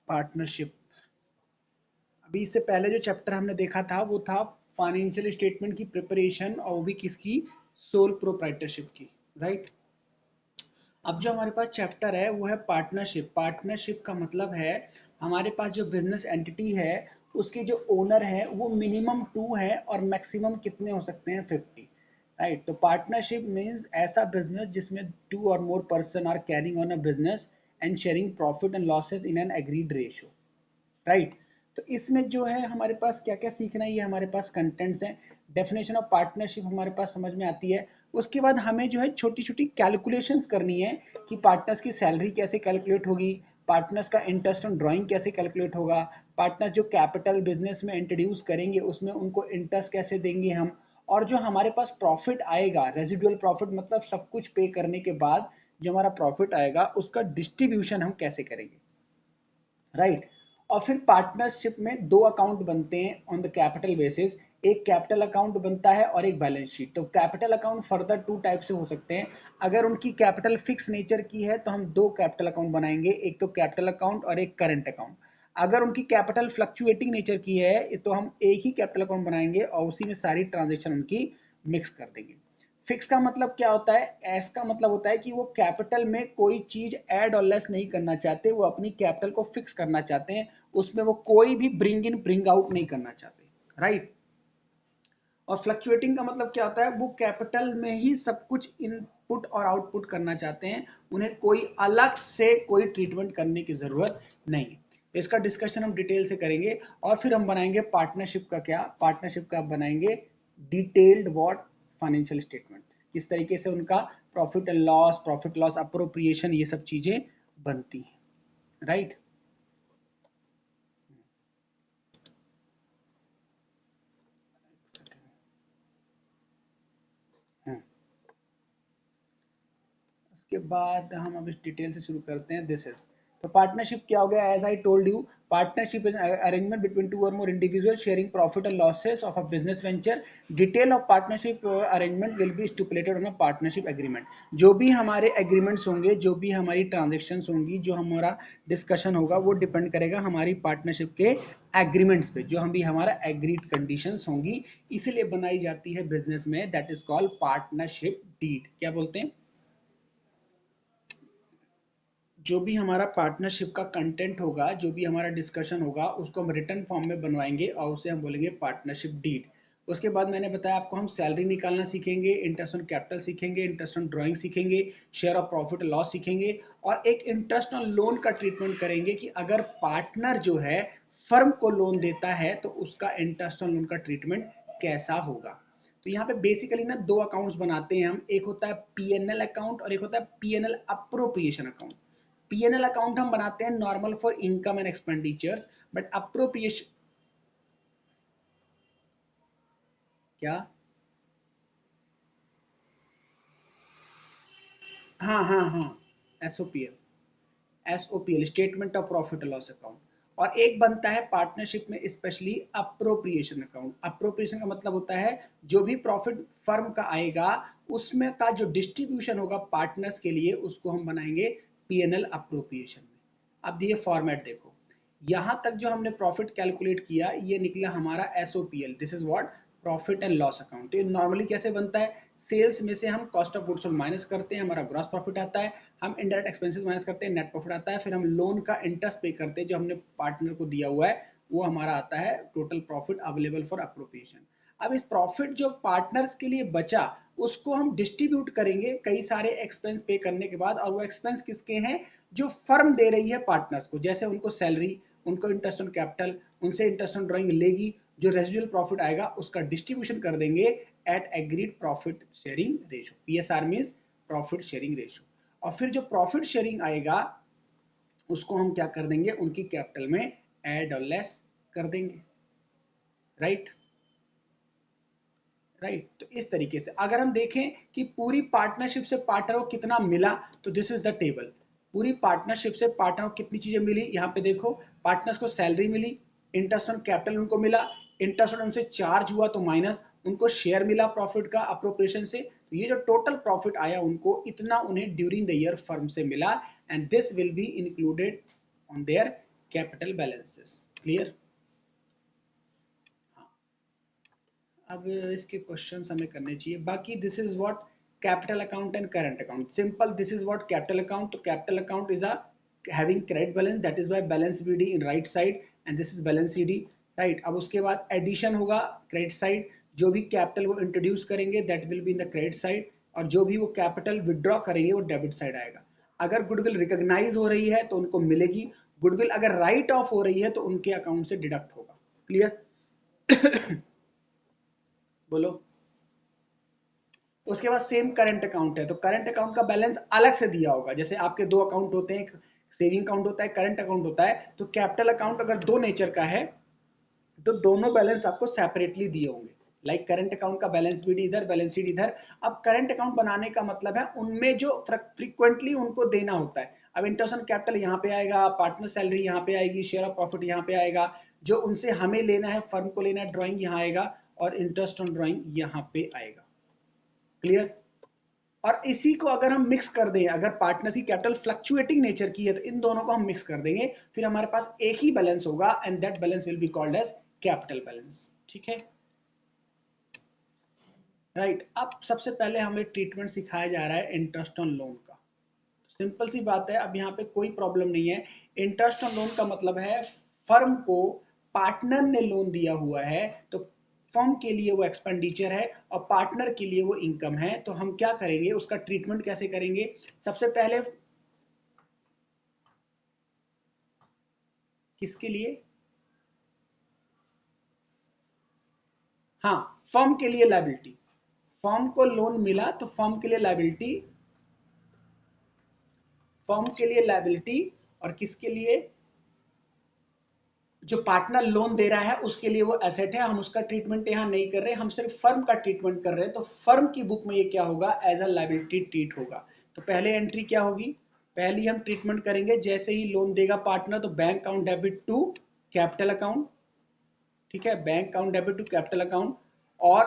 Partnership. अभी इससे पहले जो चैप्टर हमने देखा था वो था फाइनेंशियल स्टेटमेंट की प्रिपरेशन, और वो भी किसकी, सोल प्रोप्राइटरशिप की, राइट। अब जो हमारे पास चैप्टर है वो है पार्टनरशिप। पार्टनरशिप का मतलब है हमारे पास जो बिजनेस एंटिटी है उसके जो ओनर है वो मिनिमम 2 है और मैक्सिमम कितने हो सकते हैं, 50, राइट। तो पार्टनरशिप मीन्स ऐसा बिजनेस जिसमें 2 और more person are carrying on a business and sharing profit and losses in an agreed ratio, right. तो इसमें जो है हमारे पास क्या क्या सीखना है, ये हमारे पास कंटेंट्स हैं। डेफिनेशन ऑफ पार्टनरशिप हमारे पास समझ में आती है। उसके बाद हमें जो है छोटी छोटी कैलकुलेशंस करनी है कि पार्टनर्स की सैलरी कैसे कैलकुलेट होगी, पार्टनर्स का इंटरेस्ट ऑन ड्राइंग कैसे कैलकुलेट होगा, पार्टनर्स जो कैपिटल बिजनेस में इंट्रोड्यूस करेंगे उसमें उनको इंटरेस्ट कैसे देंगे हम, और जो हमारे पास प्रॉफिट आएगा, रेजिडुअल प्रॉफिट मतलब सब कुछ पे करने के बाद जो हमारा प्रॉफिट आएगा उसका डिस्ट्रीब्यूशन हम कैसे करेंगे, राइट। और फिर पार्टनरशिप में दो अकाउंट बनते हैं ऑन द कैपिटल बेसिस, एक कैपिटल अकाउंट बनता है और एक बैलेंस शीट। तो कैपिटल अकाउंट फर्दर 2 टाइप से हो सकते हैं। अगर उनकी कैपिटल फिक्स नेचर की है तो हम दो कैपिटल अकाउंट बनाएंगे, एक तो कैपिटल अकाउंट और एक करंट अकाउंट। अगर उनकी कैपिटल फ्लक्चुएटिंग नेचर की है तो हम एक ही कैपिटल अकाउंट बनाएंगे और उसी में सारी ट्रांजेक्शन उनकी मिक्स कर देंगे। फिक्स का मतलब क्या होता है, एस का मतलब होता है कि वो कैपिटल में कोई चीज ऐड और लेस नहीं करना चाहते, वो अपनी कैपिटल को फिक्स करना चाहते हैं, उसमें वो कोई भी ब्रिंग इन ब्रिंग आउट नहीं करना चाहते, राइट। और फ्लक्चुएटिंग का मतलब क्या होता है, वो कैपिटल में ही सब कुछ इनपुट और आउटपुट करना चाहते हैं, उन्हें कोई अलग से कोई ट्रीटमेंट करने की जरूरत नहीं है। इसका डिस्कशन हम डिटेल से करेंगे और फिर हम बनाएंगे पार्टनरशिप का, क्या पार्टनरशिप का बनाएंगे डिटेल्ड व्हाट फाइनेंशियल स्टेटमेंट, किस तरीके से उनका प्रॉफिट लॉस अप्रोप्रिएशन ये सब चीजें बनती हैं, राइट। उसके बाद हम अब इस डिटेल से शुरू करते हैं। दिस इज, तो पार्टनरशिप क्या हो गया, as I told you, partnership is arrangement between two or more individual sharing profit and losses of a business venture. Detail of partnership arrangement will be stipulated on a partnership agreement. जो भी हमारे agreements होंगे, जो भी हमारी transactions होंगी, जो हमारा डिस्कशन होगा वो डिपेंड करेगा हमारी पार्टनरशिप के एग्रीमेंट्स पे, जो हम भी हमारा एग्रीड कंडीशंस होंगी, इसीलिए बनाई जाती है बिजनेस में, that is called partnership deed. क्या बोलते हैं, जो भी हमारा पार्टनरशिप का कंटेंट होगा, जो भी हमारा डिस्कशन होगा उसको हम रिटर्न फॉर्म में बनवाएंगे और उसे हम बोलेंगे पार्टनरशिप डीड। उसके बाद मैंने बताया आपको, हम सैलरी निकालना सीखेंगे, इंटरेस्ट ऑन कैपिटल सीखेंगे, इंटरेस्ट ऑन ड्राइंग सीखेंगे, शेयर ऑफ प्रॉफिट लॉस सीखेंगे, और एक इंटरेस्ट ऑन लोन का ट्रीटमेंट करेंगे कि अगर पार्टनर जो है फर्म को लोन देता है तो उसका इंटरेस्ट ऑन लोन का ट्रीटमेंट कैसा होगा। तो यहाँ पे बेसिकली ना दो अकाउंट्स बनाते हैं हम, एक होता है पीएनएल अकाउंट और एक होता है PNL appropriation account. PNL account हम बनाते हैं normal for income and expenditures, but appropriation क्या, हाँ हाँ हाँ, SOPL, SOPL statement of profit loss account. और एक बनता है पार्टनरशिप में स्पेशली अप्रोप्रिएशन अकाउंट। अप्रोप्रिएशन का मतलब होता है जो भी प्रॉफिट फर्म का आएगा उसमें का जो डिस्ट्रीब्यूशन होगा पार्टनर्स के लिए उसको हम बनाएंगे पीएनएल अप्रोप्रिएशन में। अब ये फॉर्मेट देखो, यहां तक जो हमने प्रॉफिट कैलकुलेट किया ये निकला हमारा SOPL, this is what, profit and loss account. तो ये नॉर्मली कैसे बनता है, सेल्स में से हम cost of goods sold minus करते हैं, हमारा ग्रॉस प्रॉफिट आता है, हम इनडायरेक्ट एक्सपेंसेस माइनस करते हैं, नेट प्रॉफिट आता है, फिर हम लोन का इंटरेस्ट पे करते हैं जो हमने पार्टनर को दिया हुआ है, वो हमारा आता है total profit available for appropriation. अब इस प्रॉफिट जो पार्टनर्स के लिए बचा उसको हम डिस्ट्रीब्यूट करेंगे कई सारे एक्सपेंस पे करने के बाद, और वो एक्सपेंस किसके हैं, जो फर्म दे रही है पार्टनर्स को, जैसे उनको सैलरी, उनको इंटरेस्ट ऑन कैपिटल, उनसे इंटरेस्ट ऑन ड्राइंग लेगी, जो रेजिडुअल प्रॉफिट आएगा उसका डिस्ट्रीब्यूशन कर देंगे at agreed profit sharing ratio. PSR means profit sharing ratio. और फिर जो प्रॉफिट शेयरिंग आएगा उसको हम क्या कर देंगे, उनकी कैपिटल में ऐड और लेस कर देंगे, राइट, राइट। तो इस तरीके से अगर हम देखें कि पूरी पार्टनरशिप से पार्टनर को कितना मिला, तो दिस इज द टेबल। पूरी पार्टनरशिप से पार्टनर को कितनी चीजें मिली, यहाँ पे देखो, पार्टनर्स को सैलरी मिली, इंटरेस्ट ऑन कैपिटल उनको मिला, इंटरेस्ट ऑन उनसे चार्ज हुआ तो माइनस, उनको शेयर मिला प्रॉफिट का अप्रोप्रिएशन से, तो ये जो टोटल प्रॉफिट आया उनको, इतना उन्हें ड्यूरिंग द ईयर फर्म से मिला, and this will be included on their capital balances. Clear? अब इसके क्वेश्चंस हमें करने चाहिए। बाकी this is what capital account and current account, simple. This is what capital account, तो capital account is a having credit balance, that is why balance BD in right side and this is balance CD, right. अब उसके बाद addition होगा credit side, जो भी capital वो introduce करेंगे that will be in the credit side, और जो भी वो कैपिटल विदड्रॉ करेंगे वो डेबिट साइड आएगा। अगर गुडविल रिकॉग्नाइज हो रही है तो उनको मिलेगी, गुडविल अगर राइट ऑफ हो रही है तो उनके अकाउंट से डिडक्ट होगा। क्लियर? बोलो। उसके बाद सेम करंट अकाउंट है, तो करंट अकाउंट का बैलेंस अलग से दिया होगा। जैसे आपके दो अकाउंट होते हैं, एक सेविंग अकाउंट होता है, करंट अकाउंट होता है, तो कैपिटल अकाउंट अगर दो नेचर का है तो दोनों बैलेंस आपको सेपरेटली दिए होंगे। लाइक करंट अकाउंट का बैलेंस बीडी इधर, बैलेंस शीट इधर। अब करंट अकाउंट बनाने का मतलब है उनमें जो फ्रीक्वेंटली उनको देना होता है। अब इंटरेस्ट ऑन कैपिटल यहाँ पे आएगा, पार्टनर सैलरी यहाँ पे आएगी, शेयर ऑफ प्रॉफिट यहाँ पे आएगा, जो उनसे हमें लेना है, फर्म को लेना है, ड्रॉइंग यहाँ आएगा, और इंटरेस्ट ऑन ड्रॉइंग यहाँ पे आएगा। क्लियर? और इसी को अगर हम मिक्स कर दें, अगर पार्टनर्स की कैपिटल फ्लक्चुएटिंग नेचर की है तो इन दोनों को हम मिक्स कर देंगे, फिर हमारे पास एक ही बैलेंस होगा and that balance will be called as capital balance. ठीक है, राइट। अब सबसे पहले हमें ट्रीटमेंट सिखाया जा रहा है इंटरेस्ट ऑन लोन का। सिंपल सी बात है, अब यहाँ पे कोई प्रॉब्लम नहीं है। इंटरेस्ट ऑन लोन का मतलब है फर्म को पार्टनर ने लोन दिया हुआ है, तो फर्म के लिए वो एक्सपेंडिचर है और पार्टनर के लिए वो इनकम है। तो हम क्या करेंगे, उसका ट्रीटमेंट कैसे करेंगे? सबसे पहले किसके लिए? हाँ, फर्म के लिए लायबिलिटी। फर्म को लोन मिला तो फर्म के लिए लायबिलिटी, फर्म के लिए लायबिलिटी, और किसके लिए? जो पार्टनर लोन दे रहा है उसके लिए वो एसेट है। हम उसका ट्रीटमेंट यहाँ नहीं कर रहे, हम सिर्फ फर्म का ट्रीटमेंट कर रहे हैं। तो फर्म की बुक में ये क्या होगा, एज अ लायबिलिटी ट्रीट होगा। तो पहले एंट्री क्या होगी, पहली हम ट्रीटमेंट करेंगे, जैसे ही लोन देगा पार्टनर तो bank account debit to capital account. ठीक है, bank account debit to capital account. और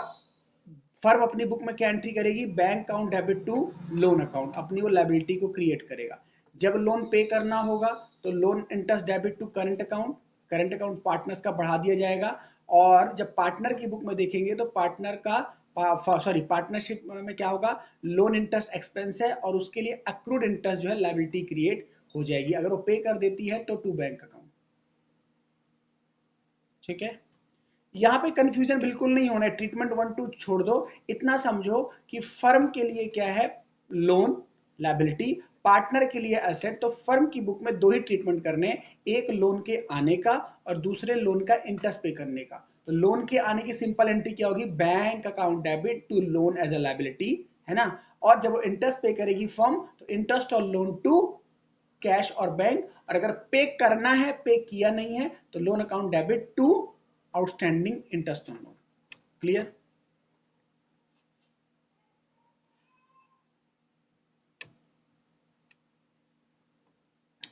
फर्म अपनी बुक में क्या एंट्री करेगी, bank account debit to loan account, अपनी वो लायबिलिटी को क्रिएट करेगा। जब लोन पे करना होगा तो loan interest debit to current account, current account partners का बढ़ा दिया जाएगा। और जब पार्टनर की बुक में देखेंगे तो पार्टनर का सॉरी पार्टनरशिप में क्या होगा, लोन इंटरेस्ट एक्सपेंस है और उसके लिए अक्रूड इंटरेस्ट जो है लायबिलिटी क्रिएट हो जाएगी, अगर वो पे कर देती है तो टू बैंक अकाउंट। ठीक है, यहाँ पे कंफ्यूजन बिल्कुल नहीं होना है, ट्रीटमेंट 1 2 छोड़ दो। इतना समझो कि फर्म के लिए क्या है, लोन लायबिलिटी, पार्टनर के लिए एसेट। तो फर्म की बुक में दो ही ट्रीटमेंट करने, एक लोन के आने का और दूसरे लोन का इंटरेस्ट पे करने का। तो लोन के आने की सिंपल एंट्री क्या होगी, bank account debit to loan as a liability, है ना। और जब वो इंटरेस्ट पे करेगी फर्म तो इंटरेस्ट और लोन टू कैश और बैंक, और अगर पे करना है, पे किया नहीं है, तो loan account debit to outstanding interest on loan. Clear?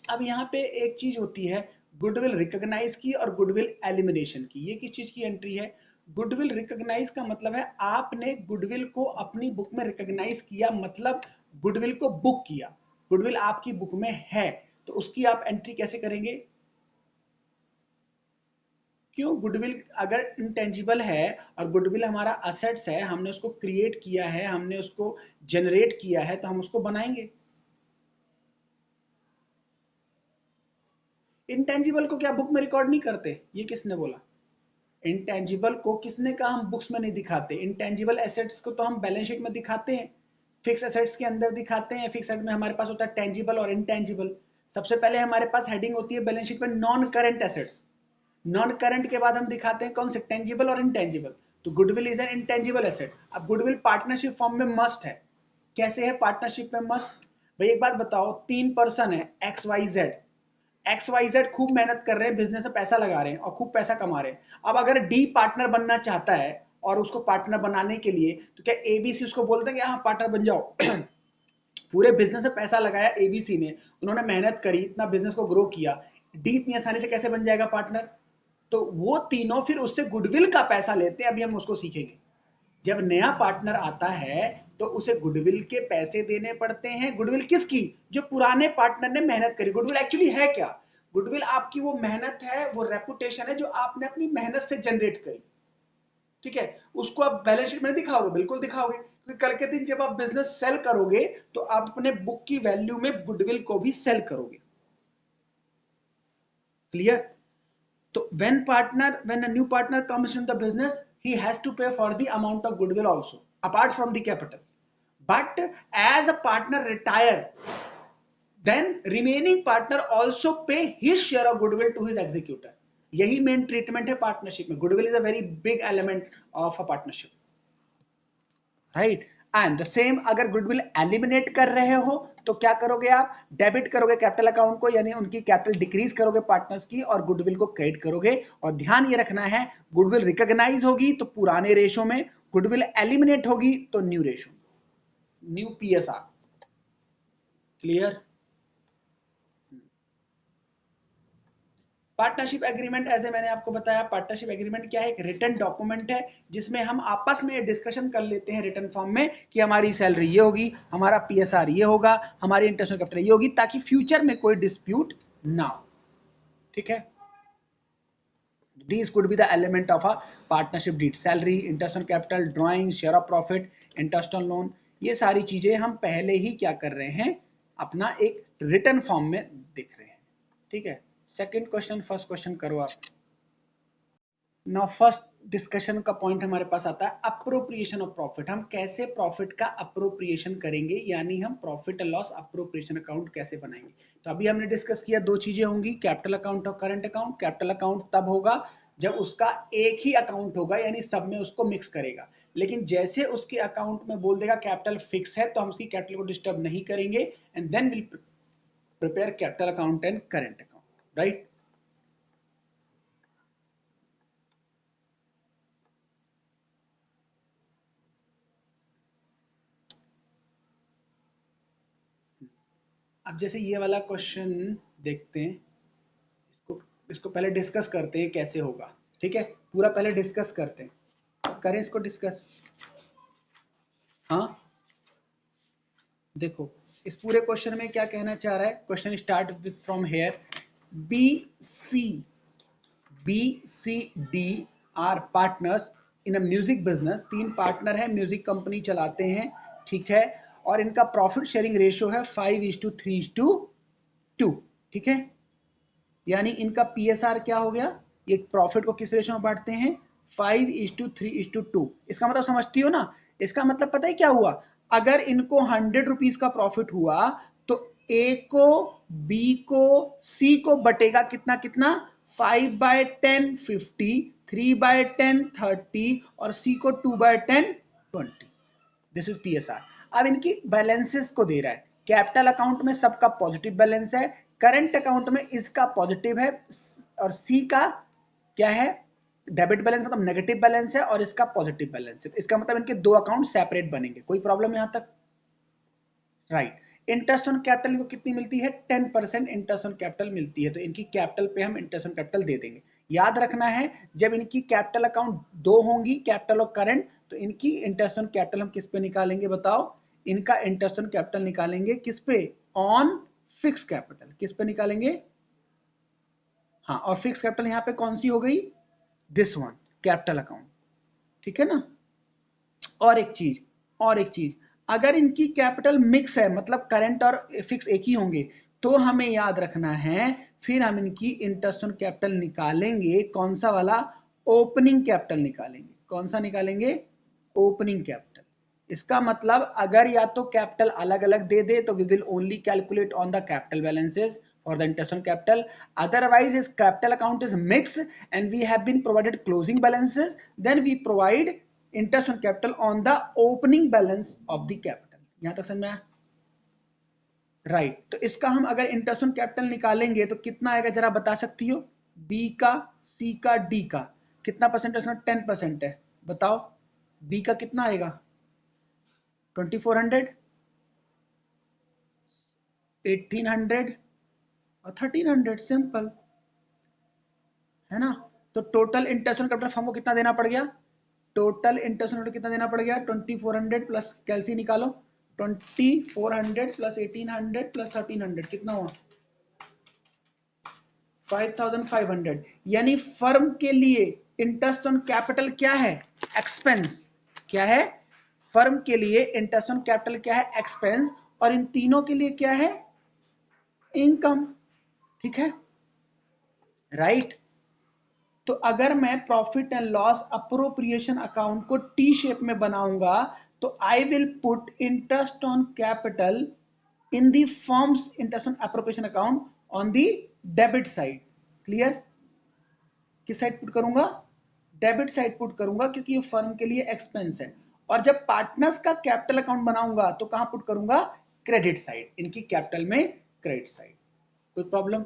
अब यहाँ पे एक चीज होती है, गुडविल रिकॉग्नाइज की और गुडविल एलिमिनेशन की। ये किस चीज की एंट्री है? गुडविल रिकॉग्नाइज का मतलब है आपने गुडविल को अपनी बुक में रिकॉग्नाइज किया, मतलब गुडविल को बुक किया, गुडविल आपकी बुक में है, तो उसकी आप एंट्री कैसे करेंगे? क्यों? गुडविल अगर इंटेंजिबल है और गुडविल हमारा असेट्स है, हमने उसको क्रिएट किया है, हमने उसको जनरेट किया है, तो हम उसको बनाएंगे। इंटेंजिबल को क्या बुक में रिकॉर्ड नहीं करते? ये किसने बोला? इंटेंजिबल को किसने कहा हम बुक्स में नहीं दिखाते? इंटेंजिबल एसेट्स को तो हम बैलेंस शीट में दिखाते हैं, फिक्स एसेट्स के अंदर दिखाते हैं। फिक्स एसेट में हमारे पास होता है टेंजिबल और इंटेंजिबल। सबसे पहले हमारे पास हेडिंग होती है बैलेंस शीट में non current assets, non current के बाद हम दिखाते हैं कौन से, टेंजिबल और इंटेंजिबल। तो goodwill is an intangible asset. अब गुडविल पार्टनरशिप फॉर्म में मस्ट है। कैसे है पार्टनरशिप में मस्ट? भाई एक बात बताओ, तीन पर्सन है, X Y Z, X Y Z खूब मेहनत कर रहे हैं, बिजनेस में पैसा लगा रहे हैं और खूब पैसा कमा रहे हैं। अब अगर डी पार्टनर बनना चाहता है और उसको पार्टनर बनाने के लिए, तो क्या एबीसी उसको बोलता है कि हाँ पार्टनर बन जाओ? पूरे बिजनेस में पैसा लगाया एबीसी ने, उन्होंने मेहनत करी, इतना बिजनेस को ग्रो किया, डी इतनी आसानी से कैसे बन जाएगा पार्टनर? तो वो तीनों फिर उससे गुडविल का पैसा लेते हैं। अभी हम उसको सीखेंगे। जब नया पार्टनर आता है तो उसे गुडविल के पैसे देने पड़ते हैं। गुडविल किसकी? जो पुराने पार्टनर ने मेहनत करी। गुडविल एक्चुअली है क्या? गुडविल आपकी वो मेहनत है, वो रेपुटेशन है जो आपने अपनी मेहनत से जनरेट करी, ठीक है। उसको आप बैलेंस शीट में दिखाओगे, बिल्कुल दिखाओगे, क्योंकि कल के दिन जब आप बिजनेस सेल करोगे तो आप अपने बुक की वैल्यू में गुडविल को भी सेल करोगे। क्लियर? तो when a new partner comes in the business, he has to pay for the amount of goodwill also, apart from the capital. But as a partner retire, then remaining partner also pay his share of goodwill to his executor. यही main treatment है partnership में। Goodwill is a very big element of a partnership, right. And the same अगर goodwill eliminate कर रहे हो तो क्या करोगे आप? डेबिट करोगे कैपिटल अकाउंट को, यानी उनकी कैपिटल डिक्रीज करोगे पार्टनर्स की, और गुडविल को क्रेडिट करोगे। और ध्यान ये रखना है, गुडविल रिकॉग्नाइज होगी तो पुराने रेशो में, गुडविल एलिमिनेट होगी तो new ratio, new PSR. Clear? Partnership agreement, ऐसे मैंने आपको बताया, पार्टनरशिप एग्रीमेंट क्या है? एक रिटन डॉक्यूमेंट है जिसमें हम आपस में डिस्कशन कर लेते हैं रिटन फॉर्म में कि हमारी सैलरी ये होगी, हमारा पीएसआर ये होगा, हमारी इंटरनेशनल कैपिटल ये होगी, ताकि फ्यूचर में कोई डिस्प्यूट ना हो, ठीक है। These could be the element of a partnership deed: salary, interest on capital, drawing, share of profit, interest on loan। ये सारी चीजें हम पहले ही क्या कर रहे हैं, अपना एक रिटन फॉर्म में दिख रहे हैं, ठीक है। सेकंड क्वेश्चन, फर्स्ट क्वेश्चन करो आप। नाउ फर्स्ट डिस्कशन का पॉइंट हमारे पास आता है अप्रोप्रिएशन ऑफ प्रॉफिट। हम कैसे प्रॉफिट का अप्रोप्रिएशन करेंगे, यानी हम profit and loss appropriation account कैसे बनाएंगे। तो अभी हमने डिस्कस किया, दो चीजें होंगी, कैपिटल अकाउंट और करंट अकाउंट। कैपिटल अकाउंट तब होगा जब उसका एक ही अकाउंट होगा, यानी सब में उसको मिक्स करेगा। लेकिन जैसे उसके अकाउंट में बोल देगा कैपिटल फिक्स है, तो हम उसकी कैपिटल को डिस्टर्ब नहीं करेंगे, and then will prepare capital account and current account, right. अब जैसे ये वाला क्वेश्चन देखते हैं, इसको इसको पहले डिस्कस करते हैं कैसे होगा, ठीक है। पूरा पहले डिस्कस करते हैं, करें इसको डिस्कस। हाँ देखो, इस पूरे क्वेश्चन में क्या कहना चाह रहा है, question start with from here. B C D are partners in a music business. तीन पार्टनर हैं, म्यूजिक कंपनी चलाते हैं, ठीक है। और इनका प्रॉफिट शेयरिंग रेशियो है 5:3:2, ठीक है। यानी इनका पीएसआर क्या हो गया, ये प्रॉफिट को किस रेशो में बांटते हैं, 5:3:2। इसका मतलब समझती हो ना? इसका मतलब पता है क्या हुआ, अगर इनको 100 रुपीज का प्रॉफिट हुआ तो ए को, बी को, सी को बटेगा कितना कितना, 5/10 50, 3/10 30, और सी को 2/10 20। This is PSR. अब इनकी बैलेंसेस को दे रहा है, कैपिटल अकाउंट में सबका पॉजिटिव बैलेंस है, करंट अकाउंट में इसका पॉजिटिव है, और सी का क्या है, डेबिट बैलेंस मतलब नेगेटिव बैलेंस है, और इसका पॉजिटिव बैलेंस है। इसका मतलब इनके दो अकाउंट सेपरेट बनेंगे। कोई प्रॉब्लम यहां तक? राइट। इंटरेस्ट ऑन कैपिटल इनको कितनी मिलती है, 10% इंटरेस्ट ऑन कैपिटल मिलती है, तो इनकी कैपिटल पे हम इंटरेस्ट ऑन कैपिटल दे देंगे। याद रखना है, जब इनकी कैपिटल अकाउंट दो होंगी, कैपिटल और करंट, तो इनकी इंटरेस्ट ऑन कैपिटल हम किस पे निकालेंगे बताओ, इनका इंटरेस्ट ऑन कैपिटल निकालेंगे किस पे, ऑन फिक्स कैपिटल। किस पे निकालेंगे? हाँ, और फिक्स कैपिटल यहाँ पे कौन सी हो गई, दिस वन, कैपिटल अकाउंट, ठीक है ना। और एक चीज, अगर इनकी कैपिटल मिक्स है, मतलब करंट और फिक्स एक ही होंगे, तो हमें याद रखना है, फिर हम इनकी इंटरेस्ट ऑन कैपिटल निकालेंगे, कौन सा वाला, ओपनिंग कैपिटल निकालेंगे। कौन सा निकालेंगे, ओपनिंग कैपिटल। इसका मतलब अगर या तो कैपिटल अलग अलग दे दे तो we will only calculate on the capital balances for the interest on capital. Otherwise, his capital account is mixed and we have been provided closing balances, then we provide interest on capital on the opening balance of the capital. यहां तक समझ में आया? Right. तो इसका हम अगर interest on capital निकालेंगे तो कितना आएगा, जरा बता सकती हो? बी का, सी का, डी का कितना परसेंट है? 10% है। बताओ बी का कितना आएगा, 2400, 1800 और 1300, सिंपल है ना। तो total interest on capital firm को कितना देना पड़ गया, टोटल इंटरेस्ट ऑन कितना देना पड़ गया, 2400 प्लस कैलसी निकालो, 2400 प्लस 1800 प्लस 1300 कितना हुआ, 5,500, यानी फर्म के लिए इंटरेस्ट ऑन कैपिटल क्या है? एक्सपेंस। क्या है? फर्म के लिए इंटरेस्ट ऑन कैपिटल क्या है? एक्सपेंस। और इन तीनों के लिए क्या है? इनकम। ठीक है, राइट। तो अगर मैं profit and loss appropriation account को टी शेप में बनाऊंगा तो I will put interest on capital in the firms interest on appropriation account on the debit side. Clear? किस साइड पुट करूंगा? डेबिट साइड पुट करूंगा, क्योंकि ये फर्म के लिए एक्सपेंस है। और जब पार्टनर्स का कैपिटल अकाउंट बनाऊंगा तो कहां पुट करूंगा? क्रेडिट साइड, इनकी कैपिटल में क्रेडिट साइड। कोई प्रॉब्लम?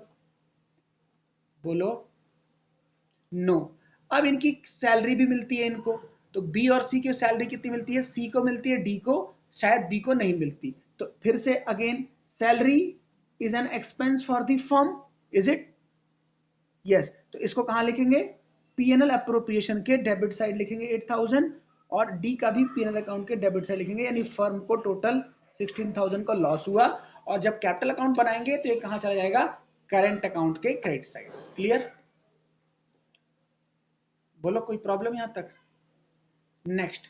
बोलो। नो। अब इनकी सैलरी भी मिलती है इनको, तो बी और सी की सैलरी कितनी मिलती है? सी को मिलती है, डी को शायद बी को नहीं मिलती। तो फिर से again, salary is an expense for the firm, is it? Yes. तो इसको कहां लिखेंगे? पीएनएल अप्रोप्रिएशन के डेबिट साइड लिखेंगे 8,000, और डी का भी पीएनएल अकाउंट के डेबिट साइड लिखेंगे, यानी फर्म को टोटल 16,000 का लॉस हुआ। और जब कैपिटल अकाउंट बनाएंगे तो ये कहां चला जाएगा? करंट अकाउंट के क्रेडिट साइड। क्लियर? बोलो, कोई प्रॉब्लम यहां तक? Next,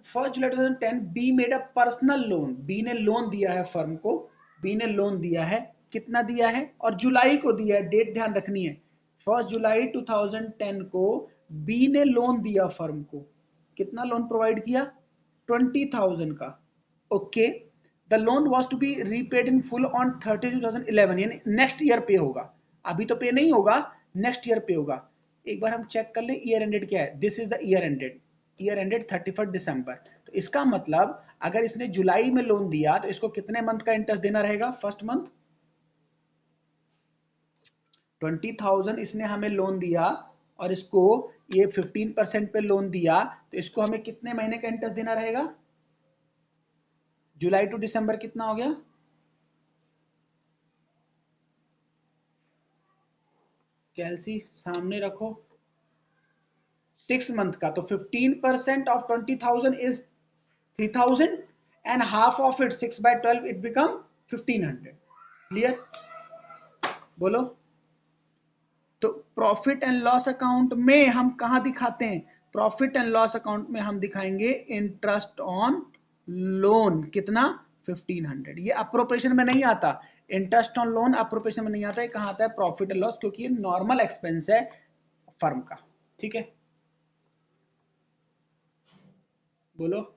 1 July 2010 B made a personal loan. B ने लोन दिया है फर्म को। बी ने लोन दिया है, कितना दिया है? और जुलाई को दिया है, डेट ध्यान रखनी है। 1 जुलाई 2010 को बी ने लोन दिया फर्म को। कितना लोन प्रोवाइड किया? 20,000 का। Okay, the loan was to be repaid in full on 30/2011, यानी नेक्स्ट ईयर पे होगा। अभी तो पे नहीं होगा, नेक्स्ट ईयर पे होगा। एक बार हम चेक कर ले ईयर एंडेड क्या है। This is the year ended. Year ended 31 दिसंबर। तो इसका मतलब अगर इसने जुलाई में लोन दिया तो इसको कितने मंथ का इंटरेस्ट देना रहेगा? First month. 20,000 इसने हमें लोन दिया, और इसको ये 15% पे लोन दिया, तो इसको हमें कितने महीने का इंटरेस्ट देना रहेगा? जुलाई टू दिसंबर कितना हो गया? कैलसी सामने रखो। 6 मंथ का, तो 15% of 20,000 is 3,000, and half of it 6/12 it become 1,500. Clear? बोलो। तो प्रॉफिट एंड लॉस अकाउंट में हम कहां दिखाते हैं? प्रॉफिट एंड लॉस अकाउंट में हम दिखाएंगे इंटरेस्ट ऑन लोन। कितना? 1,500। ये अप्रोप्रिएशन में नहीं आता। इंटरेस्ट ऑन लोन अप्रोप्रिएशन में नहीं आता। ये कहां आता है? प्रॉफिट एंड लॉस, क्योंकि ये नॉर्मल एक्सपेंस है फर्म का। ठीक है, बोलो।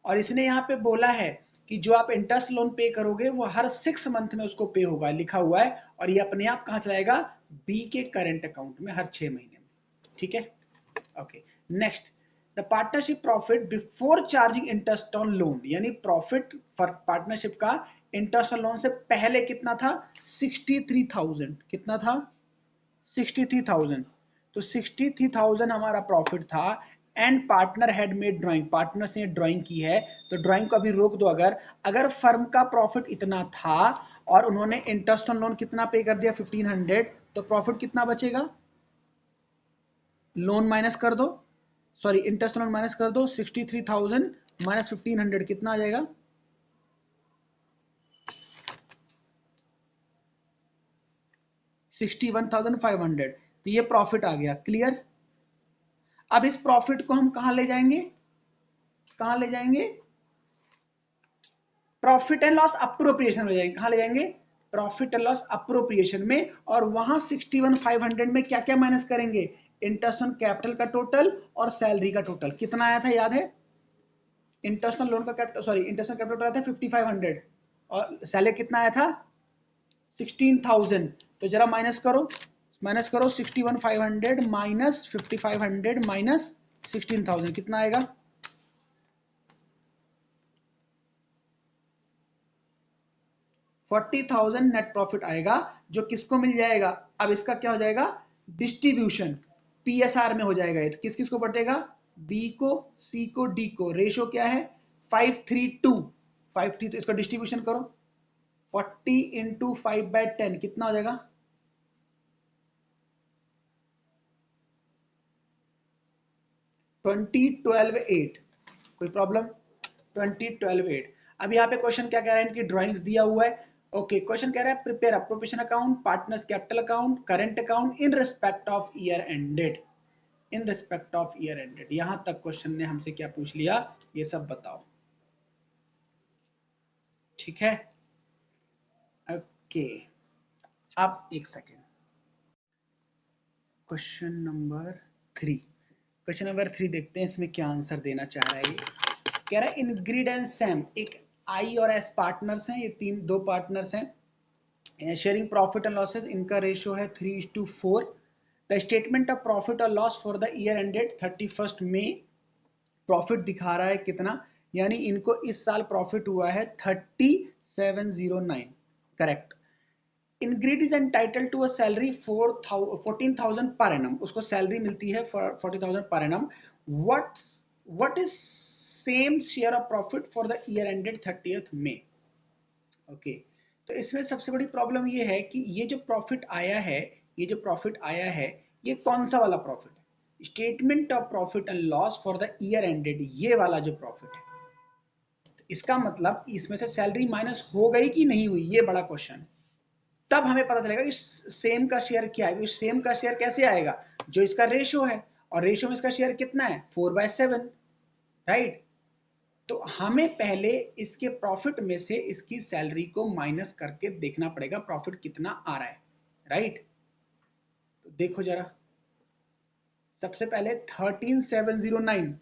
और इसने यहाँ पे बोला है कि जो आप इंटरेस्ट लोन पे करोगे वो हर 6 मंथ में उसको पे होगा, लिखा हुआ है। और ये अपने आप कहाँ चलाएगा? बी के करंट अकाउंट में हर 6 महीने में। ठीक है, okay. Next, the partnership profit before charging interest on loan, यानी प्रॉफिट फॉर पार्टनरशिप का इंटरेस्ट ऑन लोन से पहले कितना था? 63,000। कितना था? 63,000। तो 63,000 हमारा प्रॉफिट था। And partner had made drawing, partner से ड्राइंग की है। तो ड्राइंग को अभी रोक दो। अगर अगर फर्म का प्रॉफिट इतना था और उन्होंने इंटरेस्ट ऑन लोन कितना पे कर दिया? 1,500, तो प्रॉफिट कितना बचेगा? लोन माइनस कर दो, सॉरी इंटरेस्ट लोन माइनस कर दो। 63,000 माइनस 1,500 कितना आ जाएगा? 61,500। तो ये प्रॉफिट आ गया। क्लियर? अब इस प्रॉफिट को हम कहां ले जाएंगे? कहां ले जाएंगे? प्रॉफिट एंड लॉस अप्रोप्रिएशन में जाएंगे। कहां ले जाएंगे? प्रॉफिट एंड लॉस अप्रोप्रिएशन में। और वहां 61,500 में क्या क्या माइनस करेंगे? इंटरेस्ट ऑन कैपिटल का टोटल और सैलरी का टोटल। कितना आया था याद है? इंटरेस्ट ऑन लोन का capital, sorry interest on capital आया था 5,500, और सैलरी कितना आया था? 16,000। तो जरा माइनस करो, माइनस करो। 61,500 माइनस 5,500 माइनस 16,000 कितना आएगा? 40,000 नेट प्रॉफिट आएगा, जो किसको मिल जाएगा? अब इसका क्या हो जाएगा? डिस्ट्रीब्यूशन पीएसआर में हो जाएगा। ये तो किस किस को बटेगा? बी को, सी को, डी को। रेशो क्या है? 5:3:2। 5:3, तो इसका डिस्ट्रीब्यूशन करो। 40 इंटू 5/10 कितना हो जाएगा? 20,12,8। कोई प्रॉब्लम? 20,12,8। अब यहाँ पे क्वेश्चन क्या कह रहा है? इनकी ड्राइंग्स दिया हुआ है, ओके, क्वेश्चन कह रहा है prepare appropriation account, partners capital account, current account in respect of year ended, in respect of year ended. यहां तक क्वेश्चन ने हमसे क्या पूछ लिया, ये सब बताओ। ठीक है, ओके। अब एक second, question number 3, question number 3 देखते हैं इसमें क्या आंसर देना चाह रहा है। ये कह रहा है इनग्रीड एंड सैम, एक आई और एस पार्टनर्स हैं, ये दो पार्टनर्स हैं, शेयरिंग प्रॉफिट एंड लॉसेस, इनका रेशियो है 3:4। द स्टेटमेंट ऑफ प्रॉफिट और loss for the year ended 31 May, profit दिखा रहा है कितना, यानी इनको इस साल प्रॉफिट हुआ है 3709, correct. Ingrid is entitled to a salary 14,000 per annum, उसको सैलरी मिलती है 40,000 per annum. What is same share of profit for the year ended 30th May. Okay, तो इसमें सबसे बड़ी प्रॉब्लम ये है कि ये जो प्रॉफिट आया है, ये जो प्रॉफिट आया है, ये कौन सा वाला प्रॉफिट है, statement of profit and loss for the year ended, ये वाला जो प्रॉफिट है। तो इसका मतलब इसमें से सैलरी माइनस हो गई कि नहीं हुई, ये बड़ा क्वेश्चन है। तब हमें पता चलेगा कि सेम का शेयर क्या है। सेम का शेयर कैसे आएगा, जो इसका रेशियो है, और रेशियो में इसका शेयर कितना है 4/7, राइट। तो हमें पहले इसके प्रॉफिट में से इसकी सैलरी को माइनस करके देखना पड़ेगा प्रॉफिट कितना आ रहा है, राइट। तो देखो जरा, सबसे पहले 13709,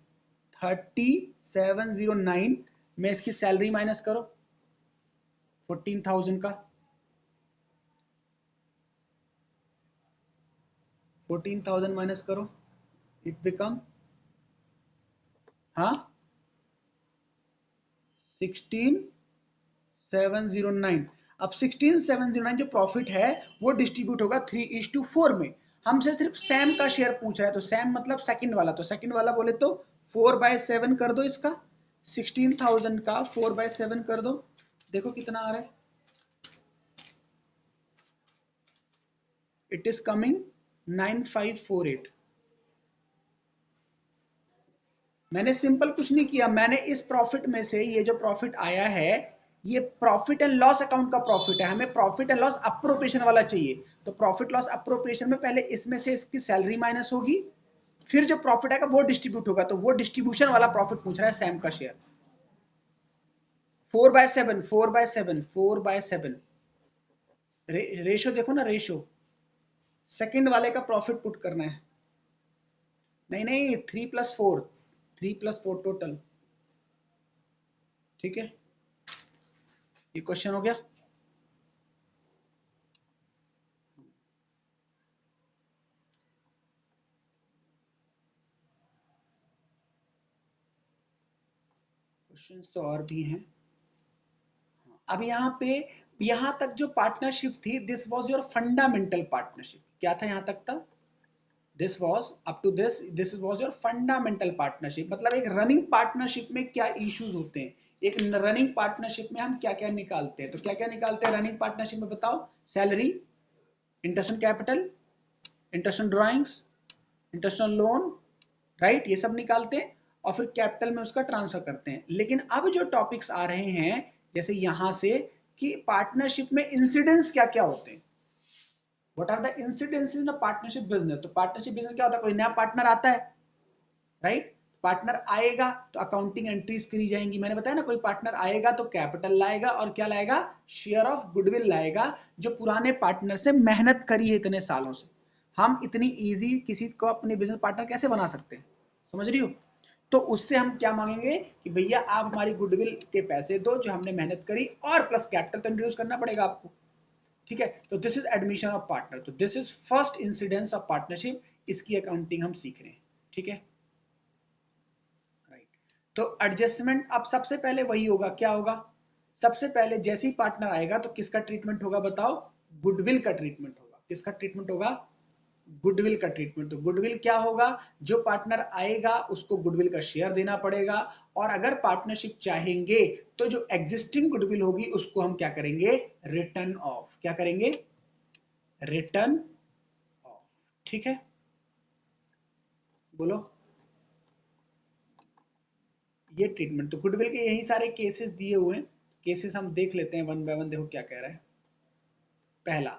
3709 में इसकी सैलरी माइनस करो 14,000 का, 14,000 माइनस करो, इट बिकम, हाँ, 16,709। अब 16,709 जो प्रॉफिट है वो डिस्ट्रीब्यूट होगा 3:4 में। हमसे सिर्फ सैम का शेयर पूछ रहा है, तो सैम मतलब सेकंड वाला, तो सेकंड वाला बोले तो 4/7 कर दो इसका, 16,000 का 4/7 कर दो, देखो कितना आ रहा है, इट इज कमिंग 9548। मैंने सिंपल कुछ नहीं किया, मैंने इस प्रॉफिट में से ये जो प्रॉफिट आया है, ये प्रॉफिट एंड लॉस अकाउंट का प्रॉफिट है, हमें प्रॉफिट एंड लॉस अप्रोप्रिएशन वाला चाहिए। तो प्रॉफिट लॉस अप्रोप्रिएशन में पहले इसमें से इसकी सैलरी माइनस होगी, फिर जो प्रॉफिट आएगा वो डिस्ट्रीब्यूट होगा, तो वो डिस्ट्रीब्यूशन वाला प्रॉफिट पूछ रहा है सैम का शेयर। 4/7, 4/7, 4/7, रेशो देखो ना, रेशो सेकंड वाले का प्रॉफिट पुट करना है, नहीं नहीं 3+4, 3+4 टोटल, ठीक है। ये क्वेश्चन हो गया। क्वेश्चन तो और भी हैं। अब यहाँ पे, यहां तक जो पार्टनरशिप थी, this was your fundamental partnership, क्या था यहां तक था, this was up to this was your fundamental partnership. मतलब एक रनिंग पार्टनरशिप में क्या इश्यूज होते हैं, एक रनिंग पार्टनरशिप में हम क्या क्या निकालते हैं, तो क्या क्या निकालते हैं रनिंग पार्टनरशिप में, बताओ, salary, interest on capital, interest on drawings, interest on loan, right, ये सब निकालते हैं और फिर कैपिटल में उसका ट्रांसफर करते हैं। लेकिन अब जो टॉपिक्स आ रहे हैं, जैसे यहां से, कि पार्टनरशिप में इंसिडेंस क्या क्या होते हैं, what are the incidences in a partnership business. तो पार्टनरशिप बिजनेस क्या होता है, कोई नया पार्टनर आता है, राइट, पार्टनर आएगा तो अकाउंटिंग एंट्रीज करी जाएंगी, मैंने बताया ना, कोई पार्टनर आएगा तो कैपिटल लाएगा और क्या लाएगा, शेयर ऑफ गुडविल लाएगा, जो पुराने पार्टनर से मेहनत करी है इतने सालों से। हम इतनी इजी किसी को अपने बिजनेस पार्टनर कैसे बना सकते हैं, समझ रही हो। तो उससे हम क्या मांगेंगे कि भैया आप हमारी गुडविल के पैसे दो जो हमने मेहनत करी, और प्लस कैपिटल तो इंट्रोड्यूस करना पड़ेगा आपको, ठीक है। तो this is admission of partner, तो this is first incidence of partnership, इसकी अकाउंटिंग हम सीख रहे हैं, ठीक है, राइट। तो एडजस्टमेंट अब सबसे पहले वही होगा, क्या होगा, सबसे पहले जैसे ही पार्टनर आएगा तो किसका ट्रीटमेंट होगा, बताओ, गुडविल का ट्रीटमेंट होगा, किसका ट्रीटमेंट होगा, गुडविल का ट्रीटमेंट। तो गुडविल क्या होगा, जो पार्टनर आएगा उसको गुडविल का शेयर देना पड़ेगा, और अगर पार्टनरशिप चाहेंगे तो जो एग्जिस्टिंग गुडविल होगी उसको हम क्या करेंगे, रिटर्न ऑफ, क्या करेंगे, रिटर्न ऑफ, ठीक है, बोलो। ये ट्रीटमेंट, तो गुडविल के यही सारे केसेस दिए हुए हैं केसेस हम देख लेते हैं वन बाय वन। देखो क्या कह रहा है। पहला,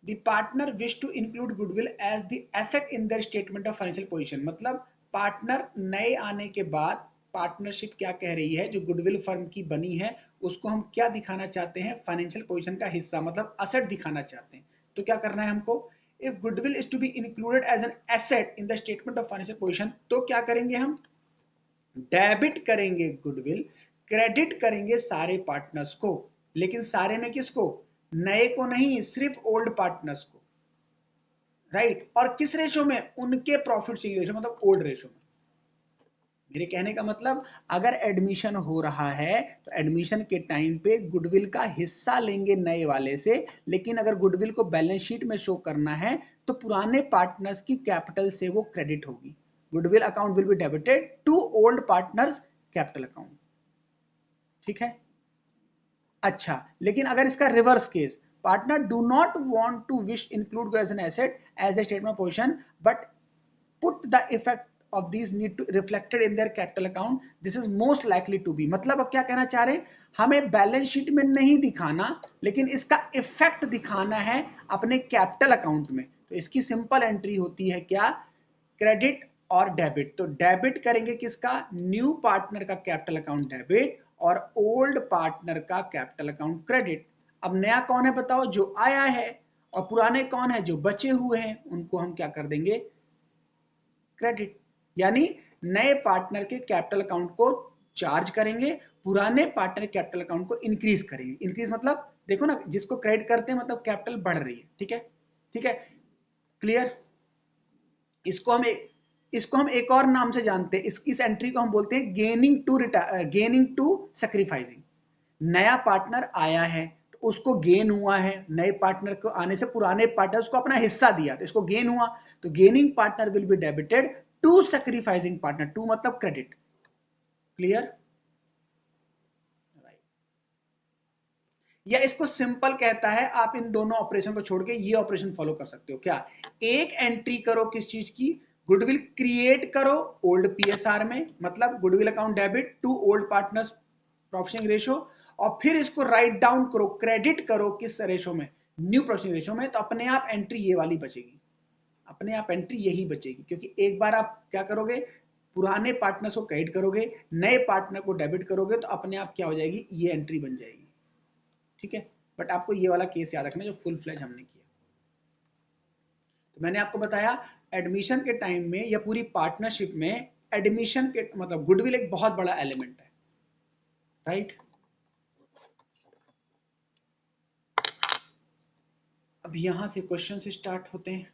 the partner wish to include goodwill as the asset in their statement of financial position. मतलब पार्टनर नए आने के बाद पार्टनरशिप क्या कह रही है, जो गुडविल फर्म की बनी है उसको हम क्या दिखाना चाहते हैं, फाइनेंशियल पोजीशन का हिस्सा, मतलब असेट दिखाना चाहते हैं। तो क्या करना है हमको, if goodwill is to be included as an asset in the statement of financial position, तो क्या करेंगे हम, डेबिट करेंगे गुडविल, क्रेडिट करेंगे सारे पार्टनर्स को। लेकिन सारे में किसको, नए को नहीं, सिर्फ ओल्ड पार्टनर्स को, राइट। और किस रेशो में, उनके प्रॉफिट शेयरिंग रेशो, मतलब ओल्ड रेशो में। मेरे कहने का मतलब, अगर एडमिशन हो रहा है तो एडमिशन के टाइम पे गुडविल का हिस्सा लेंगे नए वाले से, लेकिन अगर गुडविल को बैलेंस शीट में शो करना है तो पुराने पार्टनर्स की कैपिटल से वो क्रेडिट होगी। Goodwill account will be debited to old partners capital account. ठीक है। अच्छा, लेकिन अगर इसका reverse case, partner do not want to wish include as an asset as a statement of position, but put the effect of these need to reflected in their capital account, this is most likely to be। मतलब अब क्या कहना चाह रहे हैं, हमें balance sheet में नहीं दिखाना, लेकिन इसका इफेक्ट दिखाना है अपने कैपिटल अकाउंट में। तो इसकी सिंपल एंट्री होती है क्या, क्रेडिट और डेबिट। तो डेबिट करेंगे किसका, न्यू पार्टनर का कैपिटल अकाउंट डेबिट, और ओल्ड पार्टनर का कैपिटल अकाउंट क्रेडिट। अब नया कौन है बताओ, जो आया है, और पुराने कौन है, जो बचे हुए हैं, उनको हम क्या कर देंगे, क्रेडिट। यानी नए पार्टनर के कैपिटल अकाउंट को चार्ज करेंगे, पुराने पार्टनर कैपिटल अकाउंट को इंक्रीज करेंगे। इंक्रीज मतलब देखो ना, जिसको क्रेडिट करते हैं मतलब कैपिटल बढ़ रही है। ठीक है, ठीक है, क्लियर। इसको हम एक और नाम से जानते हैं, इस एंट्री को हम बोलते हैं गेनिंग टू सैक्रिफाइसिंग। नया पार्टनर आया है तो उसको गेन हुआ है, नए पार्टनर को आने से पुराने पार्टनर्स को अपना हिस्सा दिया तो इसको गेन हुआ। तो gaining partner will be debited to sacrificing partner, to मतलब क्रेडिट। क्लियर, या इसको सिंपल कहता है, आप इन दोनों ऑपरेशन को छोड़ के ये ऑपरेशन फॉलो कर सकते हो। क्या, एक एंट्री करो किस चीज की, गुडविल क्रिएट करो ओल्ड पीएसआर में, मतलब goodwill account debit to old partners profit ratio, और फिर इसको राइट डाउन करो, क्रेडिट करो किस रेशो में, न्यू प्रॉफिट रेशो में। तो अपने आप एंट्री ये वाली बचेगी, अपने आप एंट्री यही बचेगी, क्योंकि एक बार आप क्या करोगे, पुराने पार्टनर्स को क्रेडिट करोगे, नए पार्टनर को डेबिट करोगे, तो अपने आप क्या हो जाएगी, ये एंट्री बन जाएगी। ठीक है, बट आपको ये वाला केस याद रखना जो फुल फ्लैज हमने किया। तो मैंने आपको बताया एडमिशन के टाइम में या पूरी पार्टनरशिप में एडमिशन के मतलब गुडविल एक बहुत बड़ा एलिमेंट है, राइट। अब यहां से क्वेश्चन स्टार्ट होते हैं।